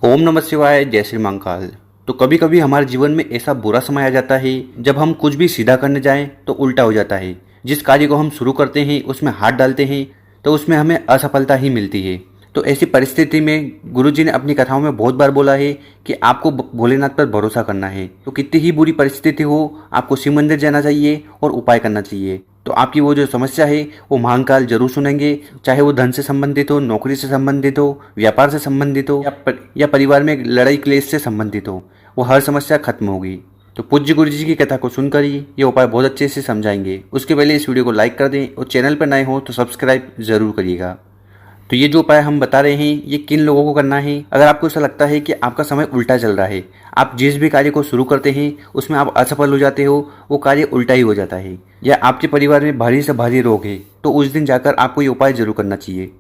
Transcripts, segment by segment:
ओम नमः शिवाय, जय श्री महाकाल। तो कभी कभी हमारे जीवन में ऐसा बुरा समय आ जाता है जब हम कुछ भी सीधा करने जाएं तो उल्टा हो जाता है। जिस कार्य को हम शुरू करते हैं उसमें हाथ डालते हैं तो उसमें हमें असफलता ही मिलती है। तो ऐसी परिस्थिति में गुरुजी ने अपनी कथाओं में बहुत बार बोला है कि आपको भोलेनाथ पर भरोसा करना है। तो कितनी ही बुरी परिस्थिति हो, आपको शिव मंदिर जाना चाहिए और उपाय करना चाहिए। तो आपकी वो जो समस्या है वो महाकाल जरूर सुनेंगे, चाहे वो धन से संबंधित हो, नौकरी से संबंधित हो, व्यापार से संबंधित हो या परिवार में लड़ाई क्लेश से संबंधित हो, वो हर समस्या खत्म होगी। तो पूज्य गुरु जी की कथा को सुनकर ही ये उपाय बहुत अच्छे से समझाएंगे। उसके पहले इस वीडियो को लाइक कर दें और चैनल पर नए हो तो सब्सक्राइब जरूर करिएगा। तो ये जो उपाय हम बता रहे हैं ये किन लोगों को करना है। अगर आपको ऐसा लगता है कि आपका समय उल्टा चल रहा है, आप जिस भी कार्य को शुरू करते हैं उसमें आप असफल हो जाते हो, वो कार्य उल्टा ही हो जाता है, या आपके परिवार में भारी से भारी रोग है, तो उस दिन जाकर आपको ये उपाय जरूर करना चाहिए।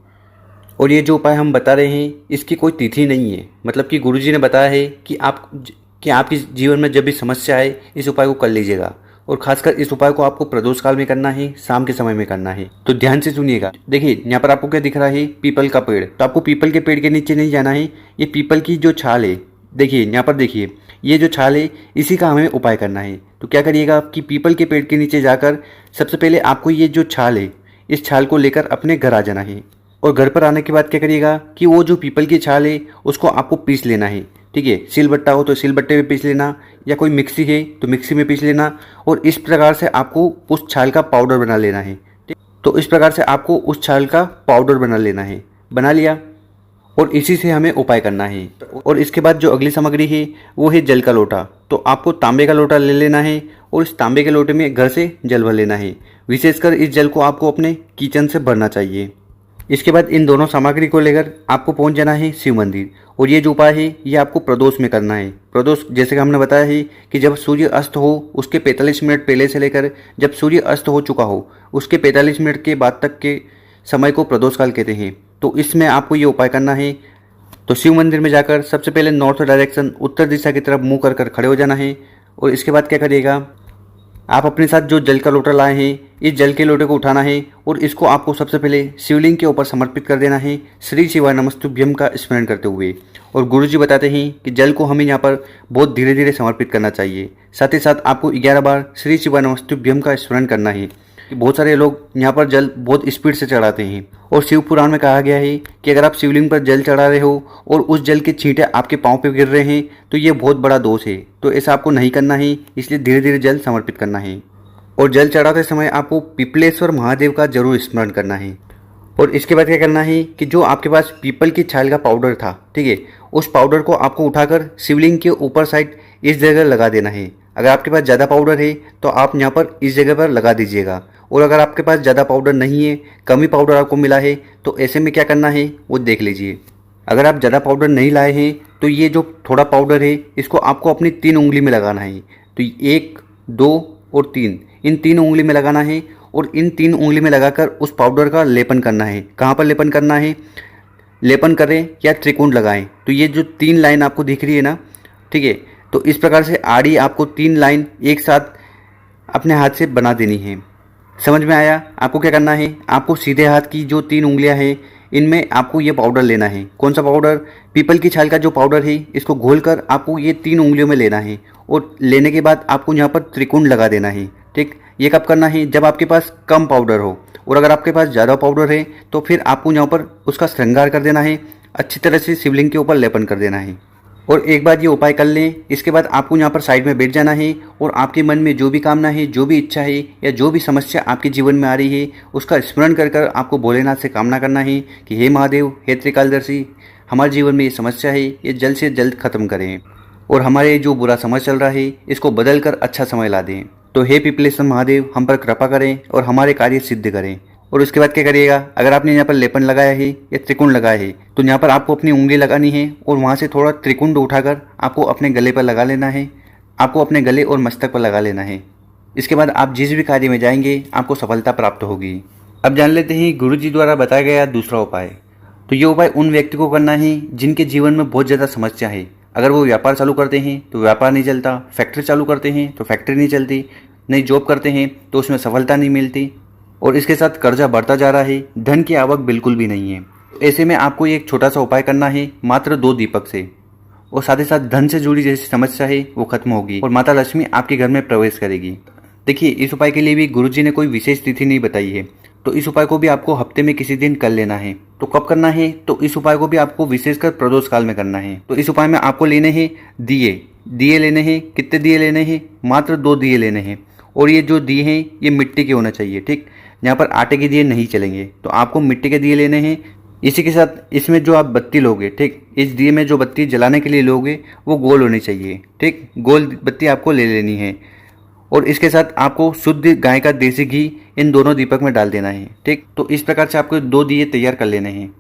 और ये जो उपाय हम बता रहे हैं इसकी कोई तिथि नहीं है, मतलब कि गुरुजी ने बताया है कि आपके जीवन में जब भी समस्या आए इस उपाय को कर लीजिएगा। और खासकर इस उपाय को आपको प्रदोष काल में करना है, शाम के समय में करना है। तो ध्यान से सुनिएगा। देखिए यहाँ पर आपको क्या दिख रहा है, पीपल का पेड़। तो आपको पीपल के पेड़ के नीचे नहीं जाना है, ये पीपल की जो छाल है, देखिए यहाँ पर देखिए, ये जो छाल है इसी का हमें उपाय करना है। तो क्या करिएगा कि पीपल के पेड़ के नीचे जाकर सबसे पहले आपको ये जो छाल है इस छाल को लेकर अपने घर आ जाना है। और घर पर आने के बाद क्या करिएगा कि वो जो पीपल की छाल है उसको आपको पीस लेना है। ठीक है, सिलबट्टा हो तो सिलबट्टे में पीस लेना, या कोई मिक्सी है तो मिक्सी में पीस लेना। और इस प्रकार से आपको उस छाल का पाउडर बना लेना है। ठीक, तो इस प्रकार से आपको उस छाल का पाउडर बना लेना है। बना लिया और इसी से हमें उपाय करना है। और इसके बाद जो अगली सामग्री है वो है जल का लोटा। तो आपको तांबे का लोटा ले लेना है और इस तांबे के लोटे में घर से जल भर लेना है। विशेषकर इस जल को आपको अपने किचन से भरना चाहिए। इसके बाद इन दोनों सामग्री को लेकर आपको पहुंच जाना है शिव मंदिर। और ये जो उपाय है ये आपको प्रदोष में करना है। प्रदोष जैसे कि हमने बताया है कि जब सूर्य अस्त हो उसके 45 मिनट पहले से लेकर जब सूर्य अस्त हो चुका हो उसके 45 मिनट के बाद तक के समय को प्रदोष काल कहते हैं। तो इसमें आपको ये उपाय करना है। तो शिव मंदिर में जाकर सबसे पहले नॉर्थ डायरेक्शन, उत्तर दिशा की तरफ मुँह कर खड़े हो जाना है। और इसके बाद क्या करिएगा, आप अपने साथ जो जल का लोटा लाए हैं इस जल के लोटे को उठाना है और इसको आपको सबसे पहले शिवलिंग के ऊपर समर्पित कर देना है, श्री शिवाय नमस्तुभ्यम का स्मरण करते हुए। और गुरुजी बताते हैं कि जल को हमें यहाँ पर बहुत धीरे धीरे समर्पित करना चाहिए। साथ ही साथ आपको 11 बार श्री शिवाय नमस्तुभ्यम का स्मरण करना है। बहुत सारे लोग यहाँ पर जल बहुत स्पीड से चढ़ाते हैं और शिव पुराण में कहा गया है कि अगर आप शिवलिंग पर जल चढ़ा रहे हो और उस जल के छींटे आपके पाँव पे गिर रहे हैं तो ये बहुत बड़ा दोष है। तो ऐसा आपको नहीं करना है, इसलिए धीरे धीरे जल समर्पित करना है। और जल चढ़ाते समय आपको पिपलेश्वर महादेव का जरूर स्मरण करना है। और इसके बाद क्या करना है कि जो आपके पास पीपल की छाल का पाउडर था, ठीक है, उस पाउडर को आपको उठाकर शिवलिंग के ऊपर साइड इस जगह लगा देना है। अगर आपके पास ज़्यादा पाउडर है तो आप यहाँ पर इस जगह पर लगा दीजिएगा। और अगर आपके पास ज़्यादा पाउडर नहीं है, कम ही पाउडर आपको मिला है, तो ऐसे में क्या करना है वो देख लीजिए। अगर आप ज़्यादा पाउडर नहीं लाए हैं तो ये जो थोड़ा पाउडर है इसको आपको अपनी 3 उंगली में लगाना है। तो 1, 2 और 3, इन 3 उंगली में लगाना है। और इन 3 उंगली में लगाकर उस पाउडर का लेपन करना है। कहाँ पर लेपन करना है, लेपन करें या त्रिकोण लगाएं। तो ये जो 3 लाइन आपको दिख रही है ना, ठीक है, तो इस प्रकार से आड़ी आपको 3 लाइन एक साथ अपने हाथ से बना देनी है। समझ में आया? आपको क्या करना है, आपको सीधे हाथ की जो 3 उंगलियां हैं इनमें आपको ये पाउडर लेना है। कौन सा पाउडर? पीपल की छाल का जो पाउडर है इसको घोलकर आपको ये 3 उंगलियों में लेना है। और लेने के बाद आपको यहाँ पर त्रिकोण लगा देना है। ठीक, ये कब करना है, जब आपके पास कम पाउडर हो। और अगर आपके पास ज़्यादा पाउडर है तो फिर आपको यहाँ पर उसका श्रृंगार कर देना है, अच्छी तरह से शिवलिंग के ऊपर लेपन कर देना है। और एक बार ये उपाय कर लें, इसके बाद आपको यहाँ पर साइड में बैठ जाना है और आपके मन में जो भी कामना है, जो भी इच्छा है या जो भी समस्या आपके जीवन में आ रही है उसका स्मरण कर कर आपको भोलेनाथ से कामना करना है कि हे महादेव, हे त्रिकालदर्शी, हमारे जीवन में ये समस्या है ये जल्द से जल्द खत्म करें और हमारे जो बुरा समय चल रहा है इसको बदल कर अच्छा समय ला दें। तो हे पिपलेश्वर महादेव, हम पर कृपा करें और हमारे कार्य सिद्ध करें। और उसके बाद क्या करिएगा, अगर आपने यहाँ पर लेपन लगाया है या त्रिकोण लगाया है तो यहाँ पर आपको अपनी उंगली लगानी है और वहाँ से थोड़ा त्रिकोण उठाकर आपको अपने गले पर लगा लेना है। आपको अपने गले और मस्तक पर लगा लेना है। इसके बाद आप जिस भी कार्य में जाएंगे आपको सफलता प्राप्त होगी। अब जान लेते हैं गुरुजी द्वारा बताया गया दूसरा उपाय। तो ये उपाय उन व्यक्ति को करना है जिनके जीवन में बहुत ज़्यादा समस्या है। अगर वो व्यापार चालू करते हैं तो व्यापार नहीं चलता, फैक्ट्री चालू करते हैं तो फैक्ट्री नहीं चलती, नई जॉब करते हैं तो उसमें सफलता नहीं मिलती, और इसके साथ कर्जा बढ़ता जा रहा है, धन की आवक बिल्कुल भी नहीं है। ऐसे में आपको एक छोटा सा उपाय करना है मात्र 2 दीपक से। और साथ ही साथ धन से जुड़ी जैसी समस्या है वो खत्म होगी और माता लक्ष्मी आपके घर में प्रवेश करेगी। देखिए, इस उपाय के लिए भी गुरुजी ने कोई विशेष तिथि नहीं बताई है, तो इस उपाय को भी आपको हफ्ते में किसी दिन कर लेना है। तो कब करना है? तो इस उपाय को भी आपको विशेषकर प्रदोष काल में करना है। तो इस उपाय में आपको लेने हैं दिए लेने हैं। कितने दिए लेने हैं? मात्र 2 दिए लेने हैं। और ये जो दिए हैं ये मिट्टी के होना चाहिए, ठीक। यहाँ पर आटे के दिए नहीं चलेंगे, तो आपको मिट्टी के दिए लेने हैं। इसी के साथ इसमें जो आप बत्ती लोगे, ठीक, इस दिए में जो बत्ती जलाने के लिए लोगे वो गोल होनी चाहिए, ठीक। गोल बत्ती आपको ले लेनी है और इसके साथ आपको शुद्ध गाय का देसी घी इन दोनों दीपक में डाल देना है, ठीक। तो इस प्रकार से आपको 2 दिए तैयार कर लेने हैं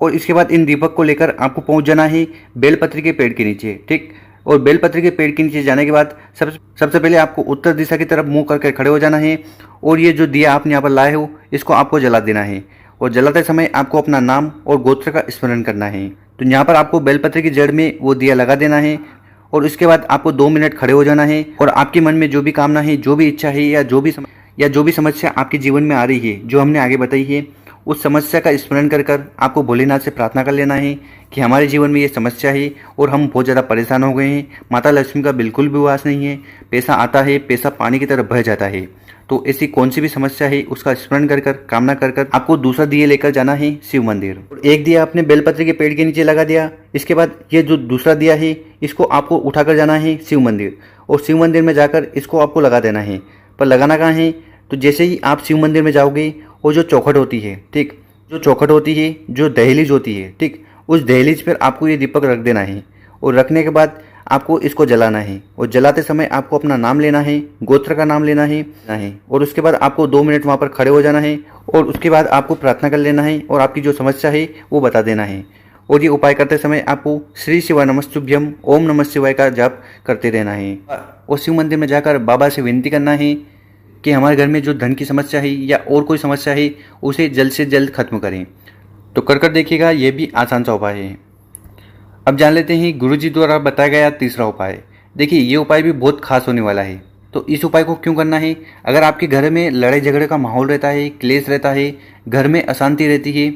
और इसके बाद इन दीपक को लेकर आपको पहुंच जाना है बेलपत्री के पेड़ के नीचे, ठीक। और बेलपत्री के पेड़ के नीचे जाने के बाद सबसे पहले आपको उत्तर दिशा की तरफ मुंह करके खड़े हो जाना है और ये जो दिया आपने यहाँ पर लाए हो इसको आपको जला देना है और जलाते समय आपको अपना नाम और गोत्र का स्मरण करना है। तो यहाँ पर आपको बेलपत्र की जड़ में वो दिया लगा देना है और उसके बाद आपको 2 मिनट खड़े हो जाना है और आपके मन में जो भी कामना है, जो भी इच्छा है या जो भी समस्या आपके जीवन में आ रही है, जो हमने आगे बताई है, उस समस्या का स्मरण कर कर आपको भोलेनाथ से प्रार्थना कर लेना है कि हमारे जीवन में ये समस्या है और हम बहुत ज़्यादा परेशान हो गए हैं। माता लक्ष्मी का बिल्कुल भी वास नहीं है, पैसा आता है, पैसा पानी की तरह बह जाता है। तो ऐसी कौन सी भी समस्या है उसका स्मरण कर कर कामना कर कर आपको दूसरा दिया लेकर जाना है शिव मंदिर। एक दिया आपने बेलपत्र के पेड़ के नीचे लगा दिया। इसके बाद ये जो दूसरा दिया है इसको आपको उठाकर जाना है शिव मंदिर और शिव मंदिर में जाकर इसको आपको लगा देना है। पर लगाना कहाँ है? तो जैसे ही आप शिव मंदिर में जाओगे वो जो चौखट होती है, ठीक, जो चौखट होती है, जो दहलीज होती है, ठीक, उस दहलीज पर आपको ये दीपक रख देना है और रखने के बाद आपको इसको जलाना है और जलाते समय आपको अपना नाम लेना है, गोत्र का नाम लेना है और उसके बाद आपको 2 मिनट वहाँ पर खड़े हो जाना है और उसके बाद आपको प्रार्थना कर लेना है और आपकी जो समस्या है वो बता देना है। और ये उपाय करते समय आपको श्री शिवाय नमस्तुभ्यम ओम नमः शिवाय का जाप करते रहना है और शिव मंदिर में जाकर बाबा से विनती करना है कि हमारे घर में जो धन की समस्या है या और कोई समस्या है उसे जल्द से जल्द खत्म करें। तो कर देखिएगा, ये भी आसान सा उपाय है। अब जान लेते हैं गुरुजी द्वारा बताया गया तीसरा उपाय। देखिए, ये उपाय भी बहुत खास होने वाला है। तो इस उपाय को क्यों करना है? अगर आपके घर में लड़ाई झगड़े का माहौल रहता है, क्लेश रहता है, घर में अशांति रहती है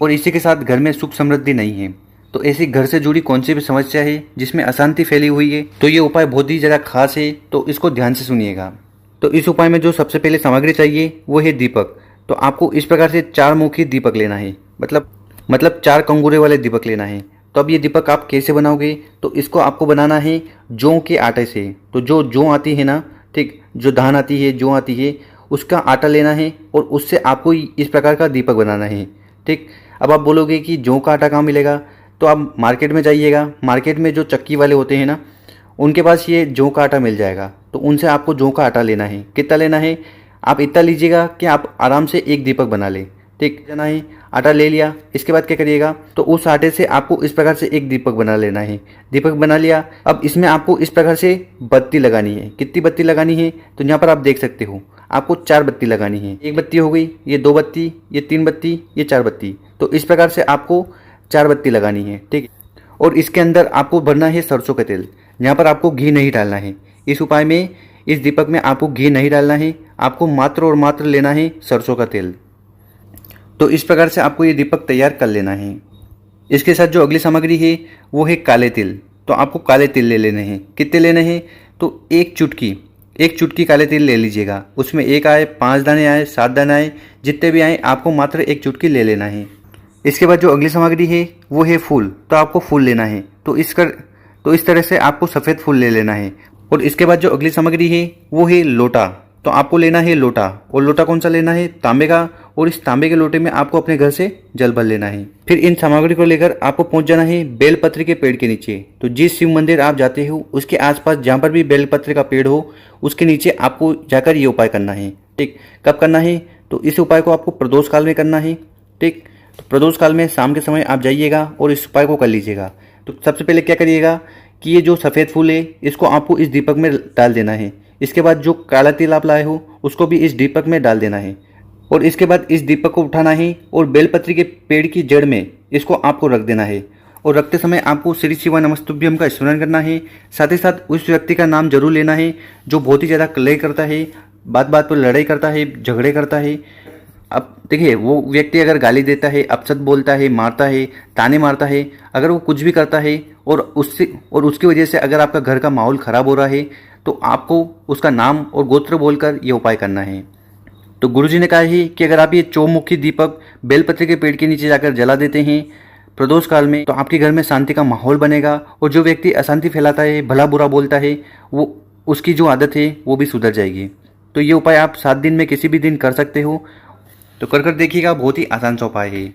और इसी के साथ घर में सुख समृद्धि नहीं है, तो ऐसी घर से जुड़ी कौन सी भी समस्या है जिसमें अशांति फैली हुई है, तो ये उपाय बहुत ही ज़्यादा खास है। तो इसको ध्यान से सुनिएगा। तो इस उपाय में जो सबसे पहले सामग्री चाहिए वो है दीपक। तो आपको इस प्रकार से 4 मुखी दीपक लेना है, मतलब 4 कंगूरे वाले दीपक लेना है। तो अब ये दीपक आप कैसे बनाओगे? तो इसको आपको बनाना है जौ के आटे से। तो जो जौ आती है ना, ठीक, जो धान आती है, जौ आती है, उसका आटा लेना है और उससे आपको इस प्रकार का दीपक बनाना है, ठीक। अब आप बोलोगे कि जौ का आटा कहाँ मिलेगा? तो आप मार्केट में जाइएगा। मार्केट में जो चक्की वाले होते हैं ना, उनके पास ये जौ का आटा मिल जाएगा। तो उनसे आपको जौ का आटा लेना है। कितना लेना है? आप इतना लीजिएगा कि आप आराम से एक दीपक बना लें, ठीक। जाना है, आटा ले लिया। इसके बाद क्या करिएगा? तो उस आटे से आपको इस प्रकार से एक दीपक बना लेना है। दीपक बना लिया। अब इसमें आपको इस प्रकार से बत्ती लगानी है। कितनी बत्ती लगानी है? तो यहाँ पर आप देख सकते हो, आपको 4 बत्ती लगानी है। 1 बत्ती हो गई, ये 2 बत्ती, ये 3 बत्ती, ये 4 बत्ती। तो इस प्रकार से आपको 4 बत्ती लगानी है, ठीक। और इसके अंदर आपको भरना है सरसों का तेल। यहाँ पर आपको घी नहीं डालना है। इस उपाय में, इस दीपक में आपको घी नहीं डालना है। आपको मात्र और मात्र लेना है सरसों का तेल। तो इस प्रकार से आपको ये दीपक तैयार कर लेना है। इसके साथ जो अगली सामग्री है वो है काले तिल। तो आपको काले तिल ले लेने हैं। कितने लेने हैं? तो एक चुटकी काले तिल ले लीजिएगा। उसमें 1 आए, 5 दाने आए, 7 दाने आए, जितने भी आए आपको मात्र 1 चुटकी ले लेना है। इसके बाद जो अगली सामग्री है वो है फूल। तो आपको फूल लेना है। तो इस तरह से आपको सफ़ेद फूल ले लेना है। और इसके बाद जो अगली सामग्री है वो है लोटा। तो आपको लेना है लोटा। और लोटा कौन सा लेना है? तांबे का। और इस तांबे के लोटे में आपको अपने घर से जल भर लेना है। फिर इन सामग्री को लेकर आपको पहुंच जाना है बेलपत्र के पेड़ के नीचे। तो जिस शिव मंदिर आप जाते हो उसके आसपास जहाँ पर भी बेलपत्र का पेड़ हो उसके नीचे आपको जाकर ये उपाय करना है, ठीक। कब करना है? तो इस उपाय को आपको प्रदोष काल में करना है, ठीक। तो प्रदोष काल में शाम के समय आप जाइएगा और इस उपाय को कर लीजिएगा। तो सबसे पहले क्या करिएगा कि ये जो सफ़ेद फूल है इसको आपको इस दीपक में डाल देना है। इसके बाद जो काला तिल आप लाए हो उसको भी इस दीपक में डाल देना है। और इसके बाद इस दीपक को उठाना है और बेलपत्री के पेड़ की जड़ में इसको आपको रख देना है। और रखते समय आपको श्री शिवाय नमस्तुभ्यम का स्मरण करना है। साथ ही साथ उस व्यक्ति का नाम जरूर लेना है जो बहुत ही ज़्यादा कलह करता है, बात बात पर लड़ाई करता है, झगड़े करता है। अब देखिए, वो व्यक्ति अगर गाली देता है, अपशब्द बोलता है, मारता है, ताने मारता है, अगर वो कुछ भी करता है और उसकी वजह से अगर आपका घर का माहौल खराब हो रहा है, तो आपको उसका नाम और गोत्र बोलकर ये उपाय करना है। तो गुरुजी ने कहा है कि अगर आप ये चौमुखी दीपक बेलपत्र के पेड़ के नीचे जाकर जला देते हैं प्रदोष काल में, तो आपके घर में शांति का माहौल बनेगा और जो व्यक्ति अशांति फैलाता है, भला बुरा बोलता है, वो उसकी जो आदत है वो भी सुधर जाएगी। तो ये उपाय आप 7 दिन में किसी भी दिन कर सकते हो। तो कर देखिएगा, बहुत ही आसान सा उपाय है।